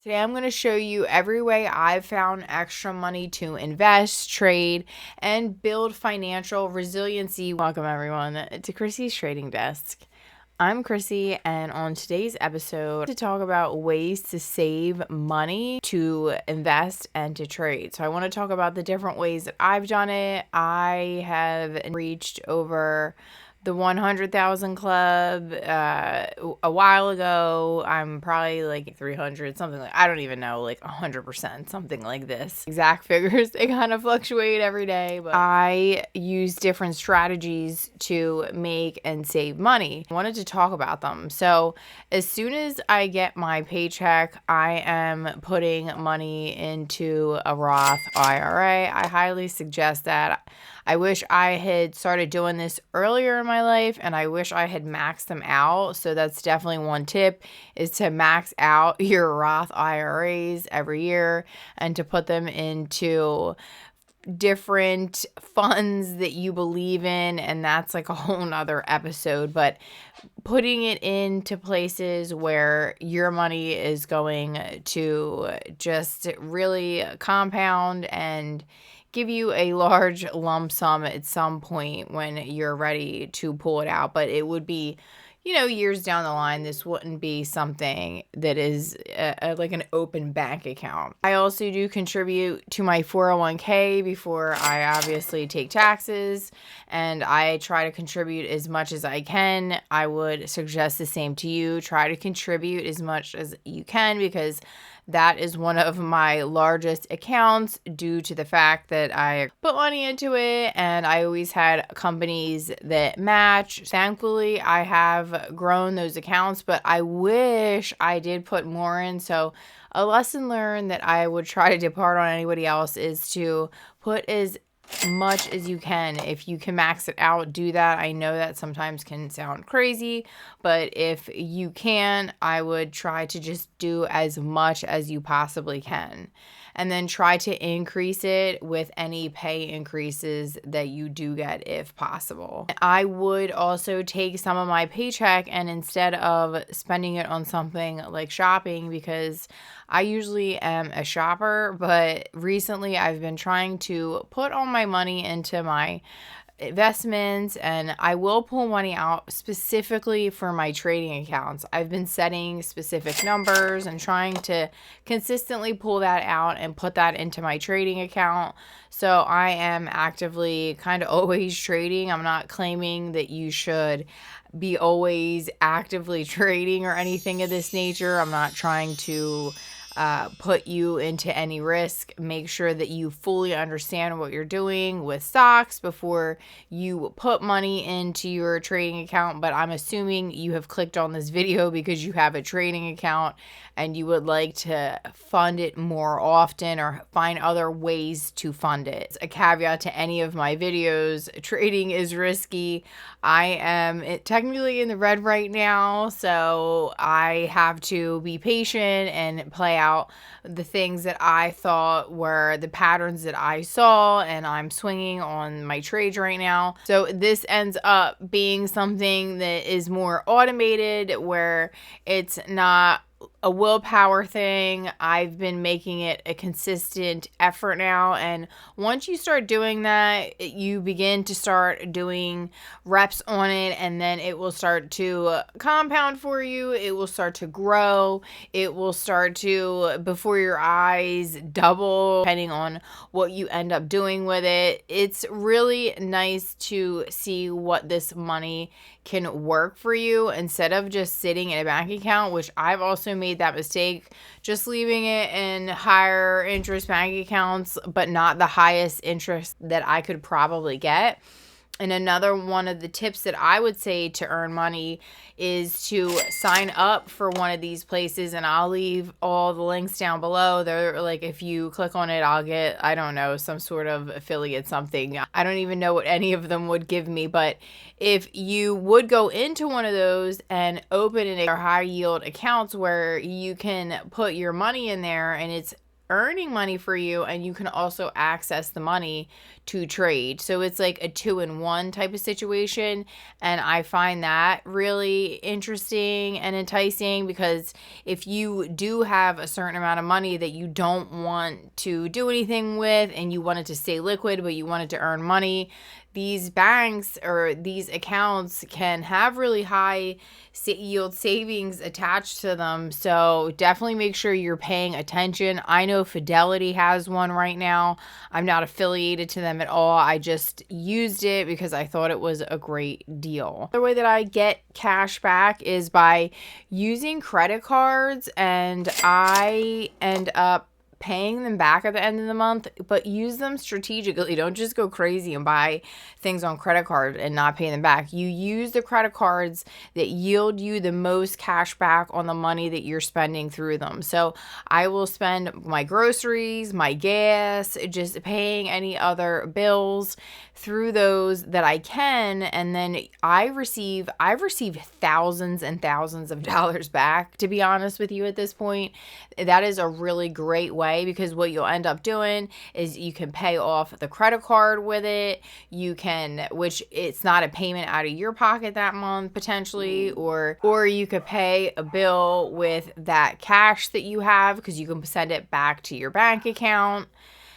Today, I'm going to show you every way I've found extra money to invest, trade, and build financial resiliency. Welcome, everyone, to Chrissy's Trading Desk. I'm Chrissy, and on today's episode, to talk about ways to save money, to invest, and to trade. So I want to talk about the different ways that I've done it. I have reached over the 100,000 club a while ago. I'm probably like 300, something like, I don't even know, like 100%, something like this. Exact figures, they kind of fluctuate every day, but I use different strategies to make and save money. I wanted to talk about them. So as soon as I get my paycheck, I am putting money into a Roth IRA. I highly suggest that. I wish I had started doing this earlier in my life, and I wish I had maxed them out. So that's definitely one tip, is to max out your Roth IRAs every year and to put them into different funds that you believe in. And that's like a whole nother episode, but putting it into places where your money is going to just really compound and give you a large lump sum at some point when you're ready to pull it out. But it would be, years down the line. This wouldn't be something that is like an open bank account. I also do contribute to my 401k before I obviously take taxes, and I try to contribute as much as I can. I would suggest the same to you. Try to contribute as much as you can, because that is one of my largest accounts due to the fact that I put money into it and I always had companies that match. Thankfully, I have grown those accounts, but I wish I did put more in. So a lesson learned that I would try to depart on anybody else is to put as much as you can. If you can max it out, do that. I know that sometimes can sound crazy, but if you can, I would try to just do as much as you possibly can, and then try to increase it with any pay increases that you do get if possible. I would also take some of my paycheck, and instead of spending it on something like shopping, because I usually am a shopper, but recently I've been trying to put all my money into my investments, and I will pull money out specifically for my trading accounts. I've been setting specific numbers and trying to consistently pull that out and put that into my trading account. So I am actively kind of always trading. I'm not claiming that you should be always actively trading or anything of this nature. I'm not trying to put you into any risk. Make sure that you fully understand what you're doing with stocks before you put money into your trading account. But I'm assuming you have clicked on this video because you have a trading account and you would like to fund it more often or find other ways to fund it. It's a caveat to any of my videos. Trading is risky. I am technically in the red right now, so I have to be patient and play out the things that I thought were the patterns that I saw, and I'm swinging on my trades right now. So this ends up being something that is more automated, where it's not a willpower thing. I've been making it a consistent effort now, and once you start doing that, you begin to start doing reps on it, and then it will start to compound for you. It will start to grow. It will start to, before your eyes, double, depending on what you end up doing with it. It's really nice to see what this money can work for you instead of just sitting in a bank account, which I've also made that mistake, just leaving it in higher interest bank accounts, but not the highest interest that I could probably get. And another one of the tips that I would say to earn money is to sign up for one of these places, and I'll leave all the links down below. They're like, if you click on it, I'll get, I don't know, some sort of affiliate something. I don't even know what any of them would give me, but if you would go into one of those and open a high yield accounts where you can put your money in there and it's earning money for you, and you can also access the money to trade. So it's like a 2-in-1 type of situation. And I find that really interesting and enticing, because if you do have a certain amount of money that you don't want to do anything with and you want it to stay liquid, but you want it to earn money, these banks or these accounts can have really high yield savings attached to them. So definitely make sure you're paying attention. I know Fidelity has one right now. I'm not affiliated to them at all. I just used it because I thought it was a great deal. The way that I get cash back is by using credit cards, and I end up paying them back at the end of the month, but use them strategically. Don't just go crazy and buy things on credit card and not pay them back. You use the credit cards that yield you the most cash back on the money that you're spending through them. So I will spend my groceries, my gas, just paying any other bills through those that I can, and then I've received thousands and thousands of dollars back, to be honest with you. At this point, that is a really great way, because what you'll end up doing is you can pay off the credit card with it. You can, which it's not a payment out of your pocket that month potentially, or you could pay a bill with that cash that you have, because you can send it back to your bank account.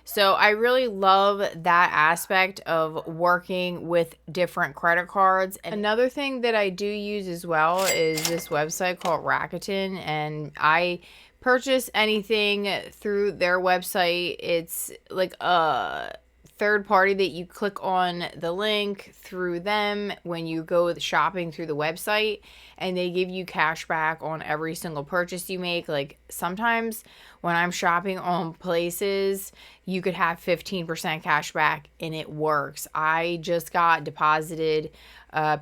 So I really love that aspect of working with different credit cards. And another thing that I do use as well is this website called Rakuten, and I purchase anything through their website. It's like a third party that you click on the link through them when you go shopping through the website, and they give you cash back on every single purchase you make. Like sometimes when I'm shopping on places, you could have 15% cash back, and it works. I just got deposited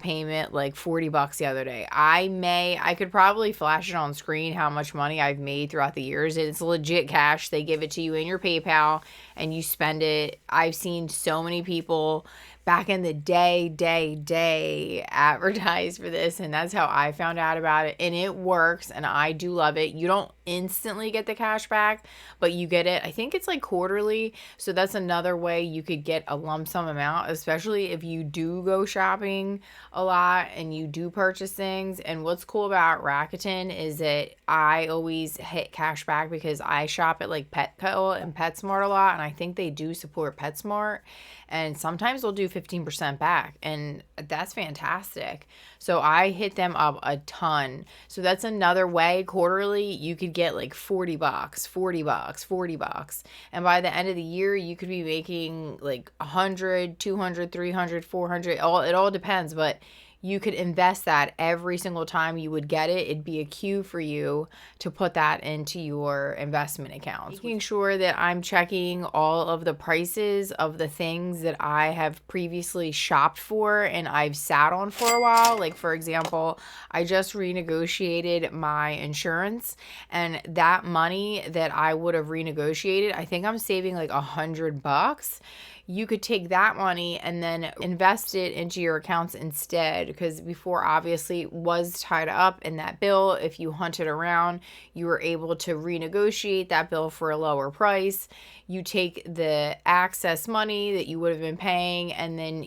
payment like $40 the other day. I could probably flash it on screen how much money I've made throughout the years. It's legit cash. They give it to you in your PayPal and you spend it. I've seen so many people back in the day advertise for this, and that's how I found out about it, and it works, and I do love it. You don't instantly get the cash back, but you get it, I think it's like quarterly. So that's another way you could get a lump sum amount, especially if you do go shopping a lot and you do purchase things. And what's cool about Rakuten is that I always hit cash back because I shop at like Petco and PetSmart a lot, and I think they do support PetSmart, and sometimes they'll do 15% back, and that's fantastic. So I hit them up a ton. So that's another way quarterly you could get like $40, $40. And by the end of the year, you could be making like 100, 200, 300, 400. It all depends, but you could invest that every single time you would get it. It'd be a cue for you to put that into your investment accounts. Making sure that I'm checking all of the prices of the things that I have previously shopped for and I've sat on for a while. Like, for example, I just renegotiated my insurance, and that money that I would have renegotiated, I think I'm saving like $100. You could take that money and then invest it into your accounts instead, because before obviously it was tied up in that bill. If you hunted around, you were able to renegotiate that bill for a lower price. You take the access money that you would have been paying, and then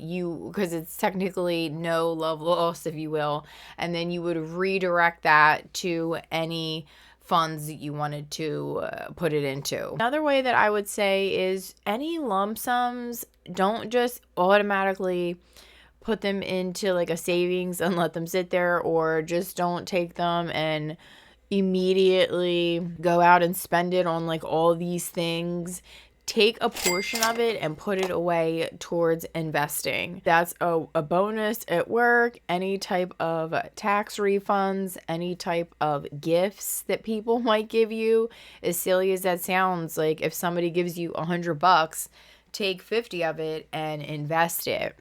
because it's technically no love lost, if you will, and then you would redirect that to any funds that you wanted to put it into. Another way that I would say is any lump sums, don't just automatically put them into like a savings and let them sit there, or just don't take them and immediately go out and spend it on like all these things. Take a portion of it and put it away towards investing. That's a bonus at work, any type of tax refunds, any type of gifts that people might give you. As silly as that sounds, like if somebody gives you $100, take 50 of it and invest it.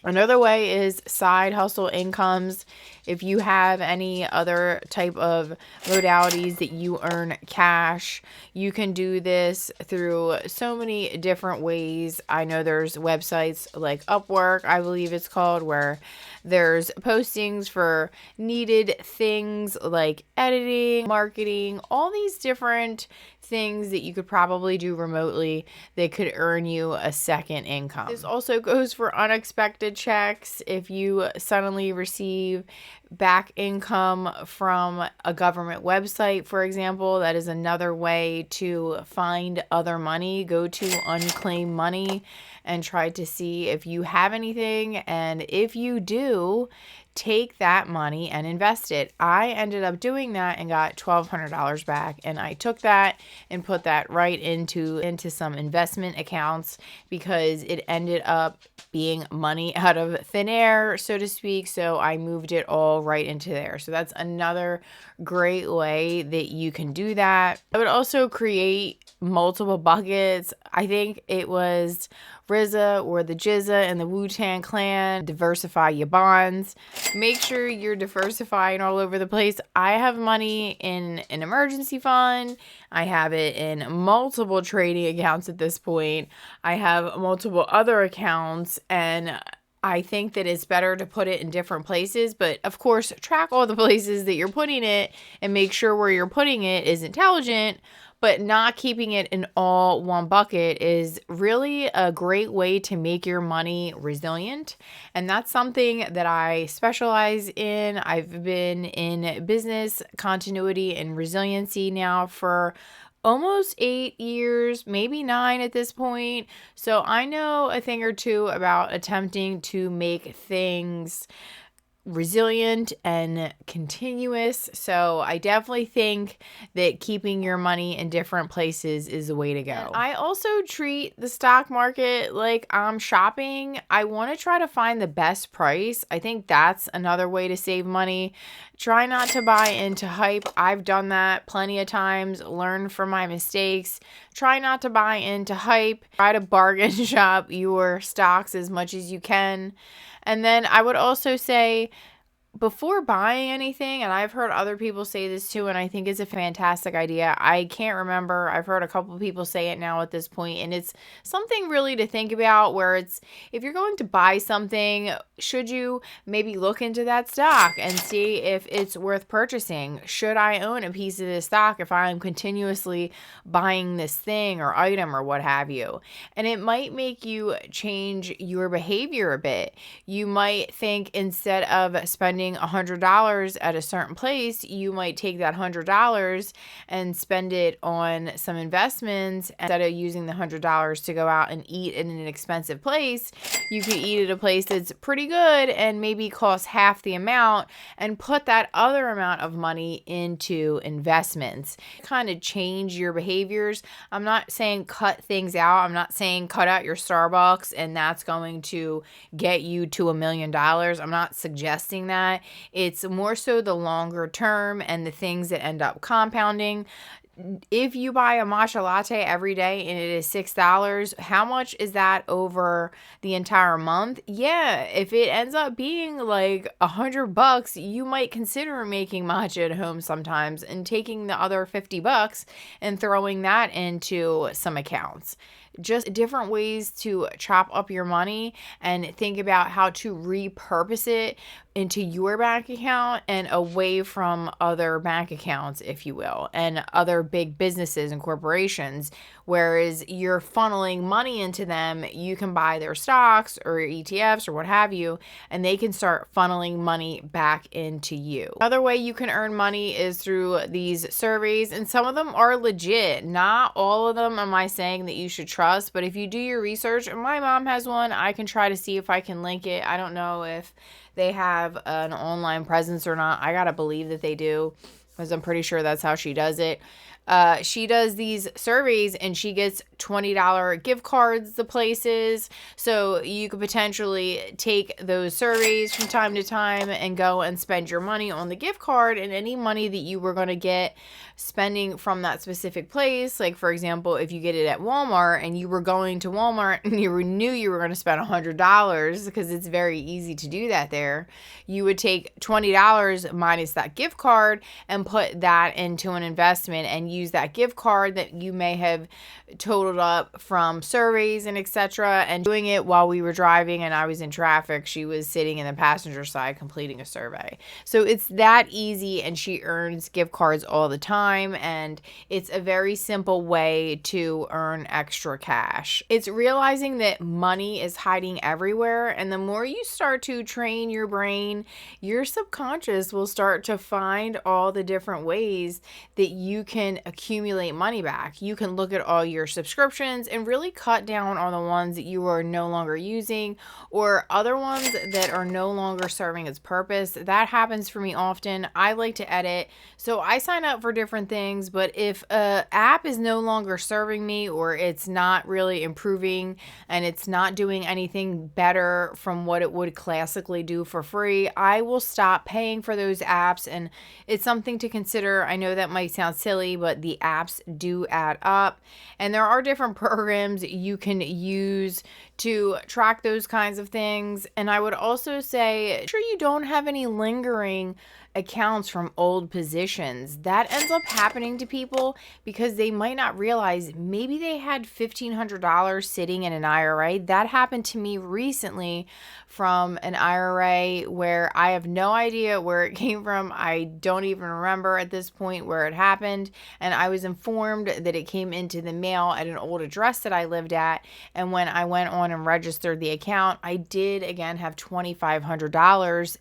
Another way is side hustle incomes. If you have any other type of modalities that you earn cash, you can do this through so many different ways. I know there's websites like Upwork, I believe it's called, where there's postings for needed things like editing, marketing, all these different things that you could probably do remotely that could earn you a second income. This also goes for unexpected checks. If you suddenly receive back income from a government website, for example, that is another way to find other money. Go to unclaimed money and try to see if you have anything. And if you do, take that money and invest it. I ended up doing that and got $1,200 back, and I took that and put that right into some investment accounts because it ended up being money out of thin air, so to speak. So I moved it all right into there. So that's another great way that you can do that. I would also create multiple buckets. I think it was RZA or the Jizza and the Wu-Tang Clan. Diversify your bonds. Make sure you're diversifying all over the place. I have money in an emergency fund. I have it in multiple trading accounts at this point. I have multiple other accounts, and I think that it's better to put it in different places, but of course, track all the places that you're putting it and make sure where you're putting it is intelligent. But not keeping it in all one bucket is really a great way to make your money resilient. And that's something that I specialize in. I've been in business continuity and resiliency now for almost 8 years, maybe 9 at this point. So I know a thing or two about attempting to make things resilient and continuous. So I definitely think that keeping your money in different places is the way to go. And I also treat the stock market like I'm shopping. I want to try to find the best price. I think that's another way to save money. Try not to buy into hype. I've done that plenty of times. Learn from my mistakes. Try not to buy into hype. Try to bargain shop your stocks as much as you can. And then I would also say, before buying anything, and I've heard other people say this too, and I think it's a fantastic idea. I can't remember. I've heard a couple of people say it now at this point, and it's something really to think about where it's, if you're going to buy something, should you maybe look into that stock and see if it's worth purchasing? Should I own a piece of this stock if I'm continuously buying this thing or item or what have you? And it might make you change your behavior a bit. You might think, instead of spending $100 at a certain place, you might take that $100 and spend it on some investments. Instead of using the $100 to go out and eat in an expensive place, you could eat at a place that's pretty good and maybe cost half the amount, and put that other amount of money into investments. Kind of change your behaviors. I'm not saying cut things out. I'm not saying cut out your Starbucks and that's going to get you to $1 million. I'm not suggesting that. It's more so the longer term and the things that end up compounding. If you buy a matcha latte every day and it is $6, how much is that over the entire month? Yeah, if it ends up being like $100, you might consider making matcha at home sometimes and taking the other $50 and throwing that into some accounts. Just different ways to chop up your money and think about how to repurpose it into your bank account and away from other bank accounts, if you will, and other big businesses and corporations. Whereas you're funneling money into them, you can buy their stocks or ETFs or what have you, and they can start funneling money back into you. Another way you can earn money is through these surveys, and some of them are legit. Not all of them am I saying that you should trust, but if you do your research, and my mom has one, I can try to see if I can link it. I don't know if they have an online presence or not. I gotta believe that they do, because I'm pretty sure that's how she does it. She does these surveys and she gets $20 gift cards to places. So you could potentially take those surveys from time to time and go and spend your money on the gift card, and any money that you were going to get spending from that specific place. Like, for example, if you get it at Walmart and you were going to Walmart and knew you were going to spend $100, because it's very easy to do that there, you would take $20 minus that gift card and put that into an investment and use that gift card that you may have totaled up from surveys and etc. And doing it while we were driving and I was in traffic, she was sitting in the passenger side completing a survey. So it's that easy, and she earns gift cards all the time, and it's a very simple way to earn extra cash. It's realizing that money is hiding everywhere, and the more you start to train your brain, your subconscious will start to find all the different ways that you can accumulate money back. You can look at all your subscriptions and really cut down on the ones that you are no longer using, or other ones that are no longer serving its purpose. That happens for me often. I like to edit, so I sign up for different things, but if a app is no longer serving me, or it's not really improving and it's not doing anything better from what it would classically do for free, I will stop paying for those apps. And it's something to consider. I know that might sound silly, but the apps do add up, and there are different programs you can use to track those kinds of things. And I would also say, sure you don't have any lingering accounts from old positions. That ends up happening to people because they might not realize maybe they had $1,500 sitting in an IRA. That happened to me recently from an IRA where I have no idea where it came from. I don't even remember at this point where it happened. And I was informed that it came into the mail at an old address that I lived at. And when I went on and registered the account, I did again have $2,500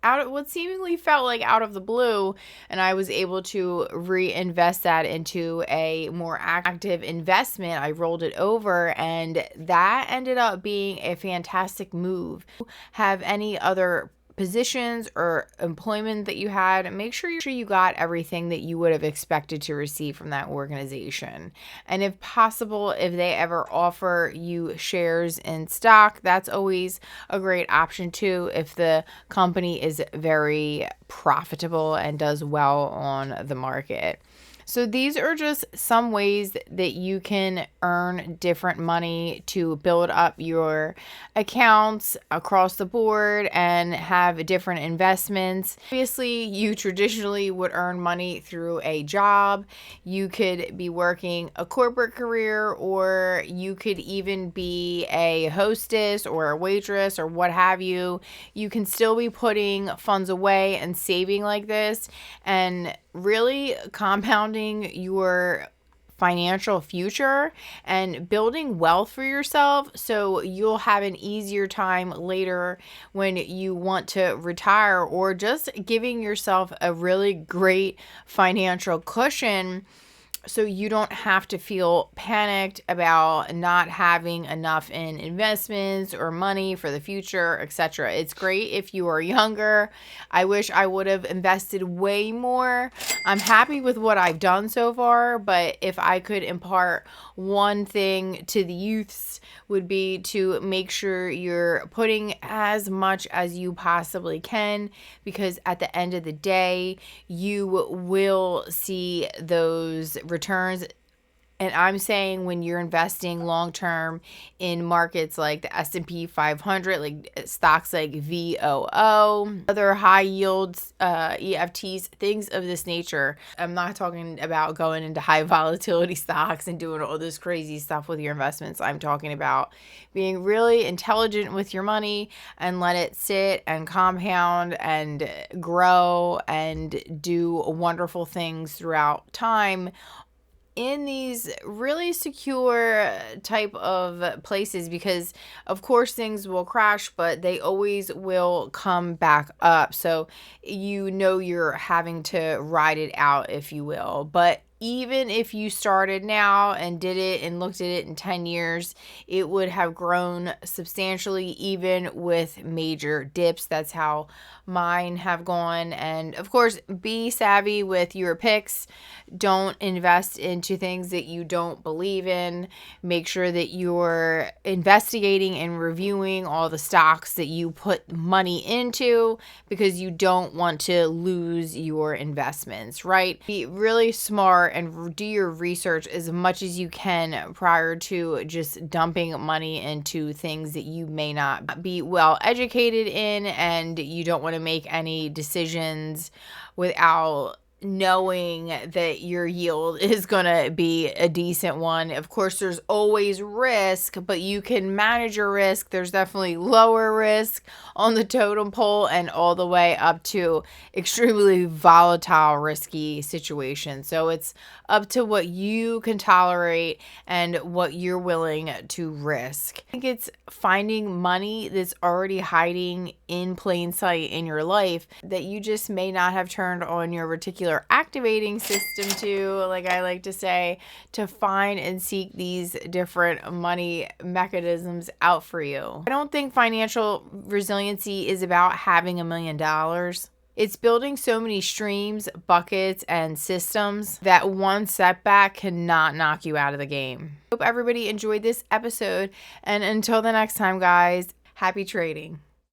out of what seemingly felt like out of the blue, and I was able to reinvest that into a more active investment. I rolled it over, and that ended up being a fantastic move. Have any other positions or employment that you had, make sure you got everything that you would have expected to receive from that organization. And if possible, if they ever offer you shares in stock, that's always a great option too, if the company is very profitable and does well on the market. So these are just some ways that you can earn different money to build up your accounts across the board and have different investments. Obviously, you traditionally would earn money through a job. You could be working a corporate career, or you could even be a hostess or a waitress or what have you. You can still be putting funds away and saving like this, and really compounding your financial future and building wealth for yourself, so you'll have an easier time later when you want to retire, or just giving yourself a really great financial cushion so you don't have to feel panicked about not having enough in investments or money for the future, etc. It's great if you are younger. I wish I would have invested way more. I'm happy with what I've done so far, but if I could impart one thing to the youths, would be to make sure you're putting as much as you possibly can, because at the end of the day, you will see those returns. And I'm saying when you're investing long-term in markets like the S&P 500, like stocks like VOO, other high yields, EFTs, things of this nature. I'm not talking about going into high volatility stocks and doing all this crazy stuff with your investments. I'm talking about being really intelligent with your money and let it sit and compound and grow and do wonderful things throughout time in these really secure type of places, because of course things will crash, but they always will come back up. So you know you're having to ride it out, if you will. But even if you started now and did it and looked at it in 10 years, it would have grown substantially, even with major dips. That's how mine have gone. And of course, be savvy with your picks. Don't invest into things that you don't believe in. Make sure that you're investigating and reviewing all the stocks that you put money into, because you don't want to lose your investments, right? Be really smart and do your research as much as you can prior to just dumping money into things that you may not be well educated in, and you don't want to make any decisions without knowing that your yield is going to be a decent one. Of course, there's always risk, but you can manage your risk. There's definitely lower risk on the totem pole and all the way up to extremely volatile, risky situations. So it's up to what you can tolerate and what you're willing to risk. I think it's finding money that's already hiding in plain sight in your life that you just may not have turned on your reticular activating system to, like I like to say, to find and seek these different money mechanisms out for you. I don't think financial resiliency is about having $1 million. It's building so many streams, buckets, and systems that one setback cannot knock you out of the game. Hope everybody enjoyed this episode. And until the next time, guys, happy trading.